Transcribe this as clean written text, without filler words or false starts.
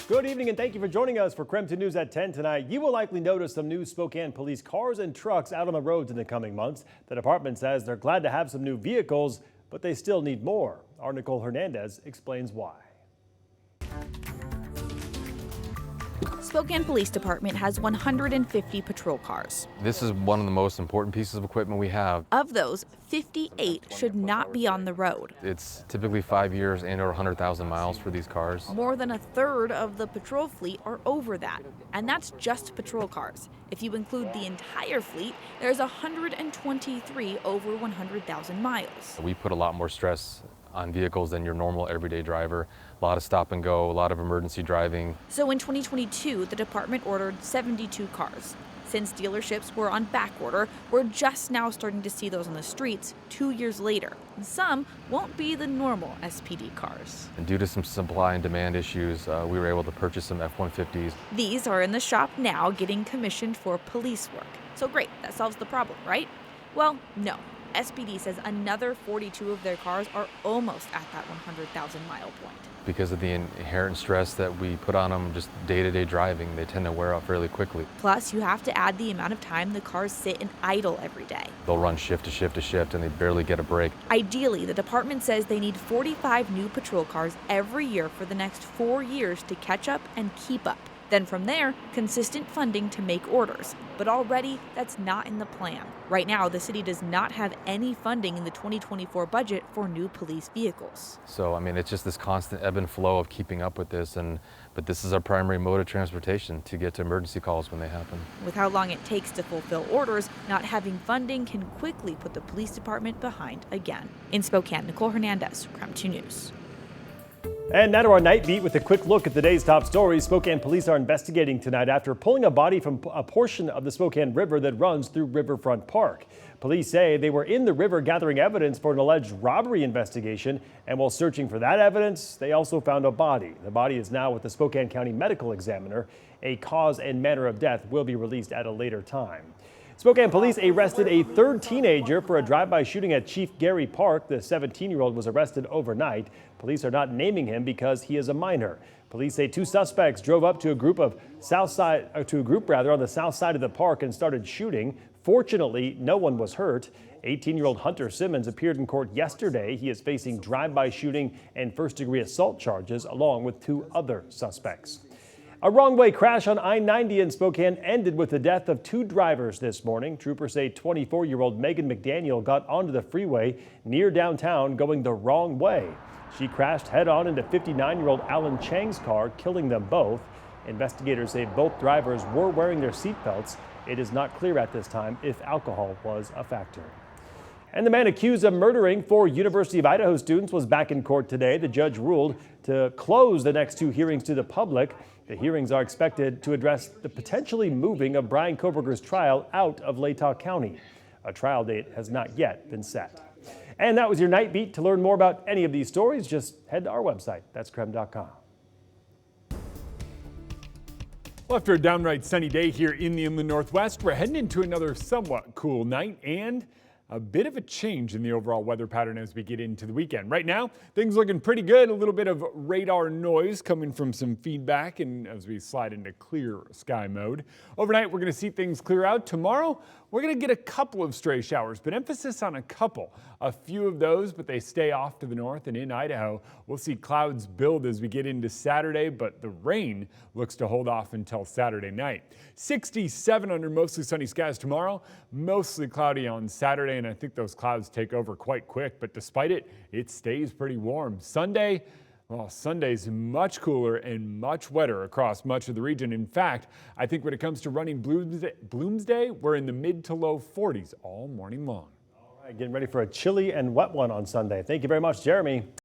Good evening and thank you for joining us for KREM 2 News at 10 tonight. You will likely notice some new Spokane police cars and trucks out on the roads in the coming months. The department says they're glad to have some new vehicles, but they still need more. Our Nicole Hernandez explains why. Spokane Police Department has 150 patrol cars. This is one of the most important pieces of equipment we have. Of those, 58 should not be on the road. It's typically 5 years and or 100,000 miles for these cars. More than a third of the patrol fleet are over that, and that's just patrol cars. If you include the entire fleet, there's 123 over 100,000 miles. We put a lot more stress on vehicles than your normal everyday driver. A lot of stop and go, a lot of emergency driving. So in 2022, the department ordered 72 cars. Since dealerships were on back order, we're just now starting to see those on the streets 2 years later. And some won't be the normal SPD cars. And due to some supply and demand issues, we were able to purchase some F-150s. These are in the shop now getting commissioned for police work. So great, that solves the problem, right? Well, no. SPD says another 42 of their cars are almost at that 100,000 mile point. Because of the inherent stress that we put on them just day-to-day driving, they tend to wear out fairly quickly. Plus, you have to add the amount of time the cars sit and idle every day. They'll run shift to shift to shift and they barely get a break. Ideally, the department says they need 45 new patrol cars every year for the next 4 years to catch up and keep up. Then from there, consistent funding to make orders. But already, that's not in the plan. Right now, the city does not have any funding in the 2024 budget for new police vehicles. So, I mean, it's just this constant ebb and flow of keeping up with this, but this is our primary mode of transportation to get to emergency calls when they happen. With how long it takes to fulfill orders, not having funding can quickly put the police department behind again. In Spokane, Nicole Hernandez, KREM 2 News. And now to our night beat with a quick look at today's top stories. Spokane police are investigating tonight after pulling a body from a portion of the Spokane River that runs through Riverfront Park. Police say they were in the river gathering evidence for an alleged robbery investigation, and while searching for that evidence, they also found a body. The body is now with the Spokane County Medical Examiner. A cause and manner of death will be released at a later time. Spokane police arrested a third teenager for a drive-by shooting at Chief Gary Park. The 17-year-old was arrested overnight. Police are not naming him because he is a minor. Police say two suspects drove up to a group on the south side of the park and started shooting. Fortunately, no one was hurt. 18-year-old Hunter Simmons appeared in court yesterday. He is facing drive-by shooting and first-degree assault charges along with two other suspects. A wrong-way crash on I-90 in Spokane ended with the death of two drivers this morning. Troopers say 24-year-old Megan McDaniel got onto the freeway near downtown going the wrong way. She crashed head-on into 59-year-old Alan Chang's car, killing them both. Investigators say both drivers were wearing their seatbelts. It is not clear at this time if alcohol was a factor. And the man accused of murdering four University of Idaho students was back in court today. The judge ruled to close the next two hearings to the public. The hearings are expected to address the potentially moving of Brian Koberger's trial out of Latah County. A trial date has not yet been set. And that was your Night Beat. To learn more about any of these stories, just head to our website. That's KREM.com. Well, after a downright sunny day here in the Inland Northwest, we're heading into another somewhat cool night and a bit of a change in the overall weather pattern as we get into the weekend. Right now, things looking pretty good. A little bit of radar noise coming from some feedback and as we slide into clear sky mode. Overnight, we're going to see things clear out. Tomorrow, we're going to get a couple of stray showers, but emphasis on a couple. A few of those, but they stay off to the north and in Idaho. We'll see clouds build as we get into Saturday, but the rain looks to hold off until Saturday night. 67 under mostly sunny skies tomorrow, mostly cloudy on Saturday, and I think those clouds take over quite quick, but despite it, it stays pretty warm. Sunday, well, Sunday's much cooler and much wetter across much of the region. In fact, I think when it comes to running Bloomsday, we're in the mid to low 40s all morning long. All right, getting ready for a chilly and wet one on Sunday. Thank you very much, Jeremy.